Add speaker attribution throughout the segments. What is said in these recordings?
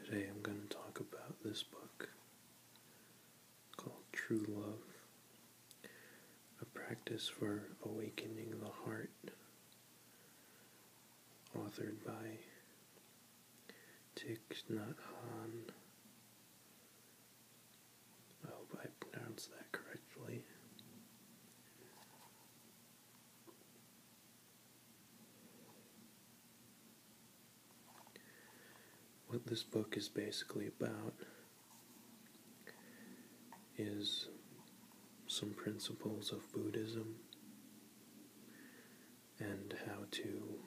Speaker 1: Today I'm going to talk about this book called True Love, a practice for awakening the heart, authored by Thich Nhat Hanh. I hope I pronounced that correctly. What this book is basically about is some principles of Buddhism and how to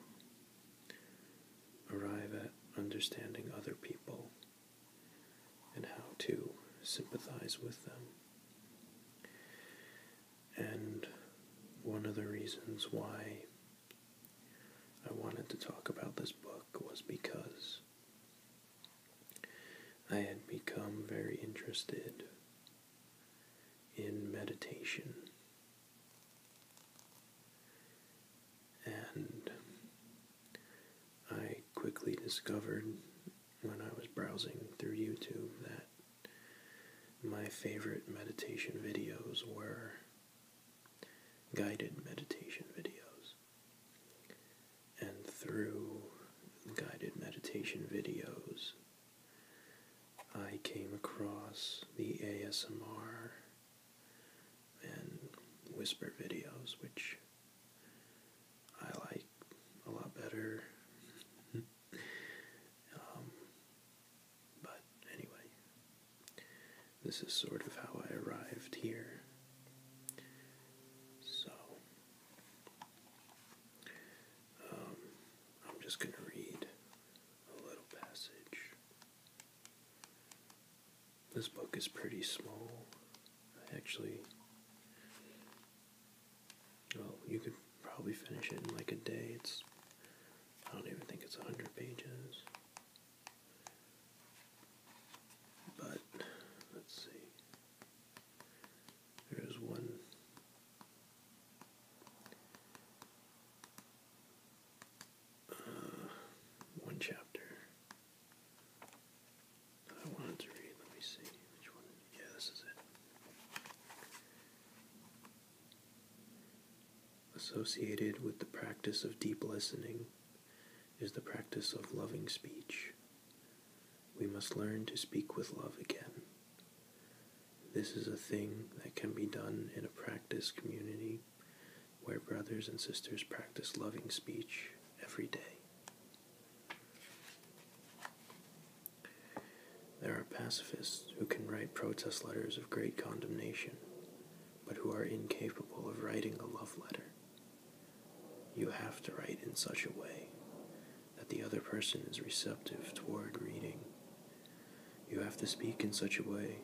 Speaker 1: arrive at understanding other people and how to sympathize with them. And one of the reasons why I wanted to talk about this book was because I had become very interested in meditation, and I quickly discovered when I was browsing through YouTube that my favorite meditation videos were guided meditation videos, and through guided meditation videos I came across the ASMR and whisper videos, which I like a lot better. But anyway, this is sort of how I arrived here. So, I'm just going to read a little passage. This book is pretty small. You could probably finish it in like a day. I don't even think it's 100 pages. But, let's see. There's one chapter that I wanted to read. Let me see which one. Yeah, this is it. Associated with the practice of deep listening is the practice of loving speech. We must learn to speak with love again. This is a thing that can be done in a practice community where brothers and sisters practice loving speech every day. There are pacifists who can write protest letters of great condemnation, but who are incapable of writing a love letter. You have to write in such a way that the other person is receptive toward reading. You have to speak in such a way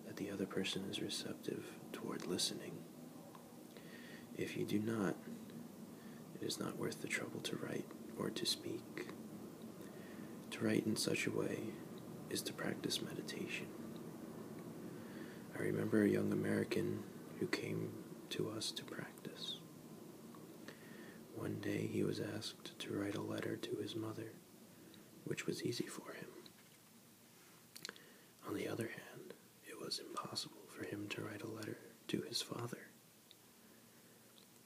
Speaker 1: that the other person is receptive toward listening. If you do not, it is not worth the trouble to write or to speak. To write in such a way is to practice meditation. I remember a young American who came to us to practice. One day he was asked to write a letter to his mother, which was easy for him. On the other hand, it was impossible for him to write a letter to his father.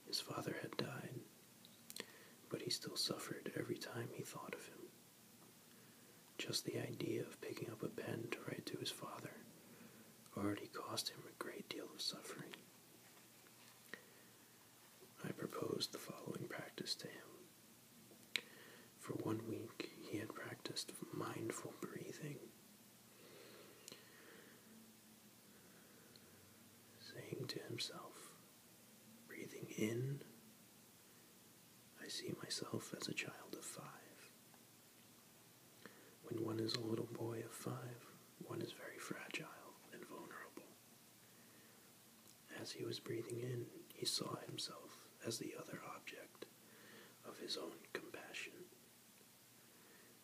Speaker 1: His father had died, but he still suffered every time he thought of him. Just the idea of picking up a pen to write to his father already caused him a great deal of suffering. I proposed the following practice to him. For 1 week, he had practiced mindful breathing, saying to himself, breathing in, I see myself as a child of 5. When one is a little boy of 5, one is very fragile and vulnerable. As he was breathing in, he saw himself as the other object of his own compassion.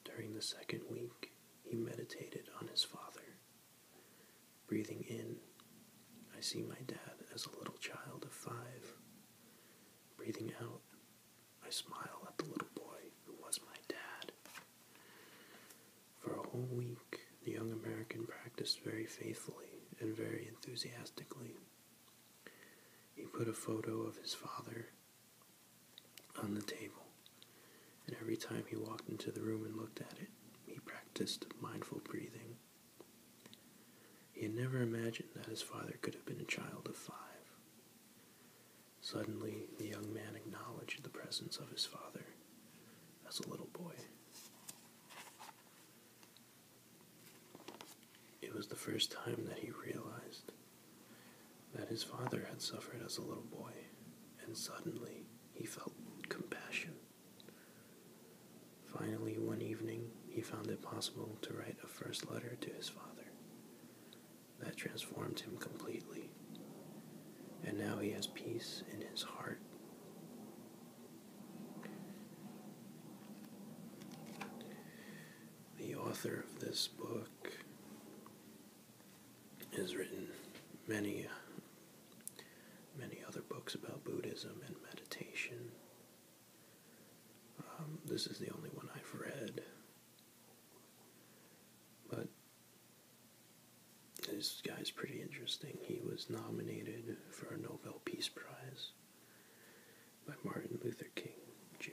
Speaker 1: During the 2nd week, he meditated on his father. Breathing in, I see my dad as a little child of 5. Breathing out, I smile at the little boy who was my dad. For a whole whole week, the young American practiced very faithfully and very enthusiastically. He put a photo of his father on the table, and every time he walked into the room and looked at it, he practiced mindful breathing. He had never imagined that his father could have been a child of 5. Suddenly, the young man acknowledged the presence of his father as a little boy. It was the first time that he realized that his father had suffered as a little boy, and suddenly he felt compassion. Finally, one evening, he found it possible to write a first letter to his father. That transformed him completely, and now he has peace in his heart. The author of this book has written many other books about Buddhism and meditation. This is the only one I've read, but this guy's pretty interesting. He was nominated for a Nobel Peace Prize by Martin Luther King Jr.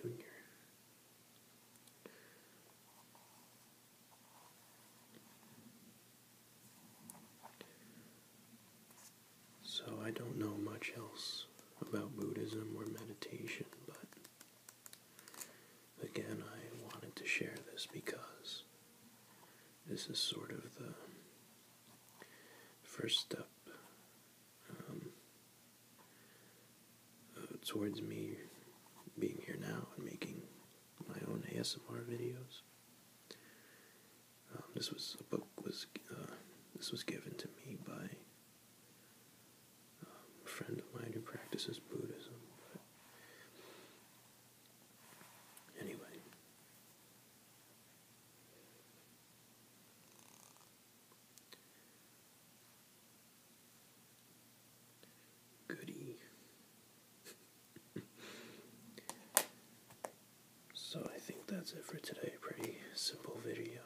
Speaker 1: So I don't know much else about Buddhism or meditation, but again, I wanted to share this because this is sort of the first step towards me being here now and making my own ASMR videos. This was given to me by a friend of mine who practices Buddhism. But anyway. Goody. So I think that's it for today. Pretty simple video.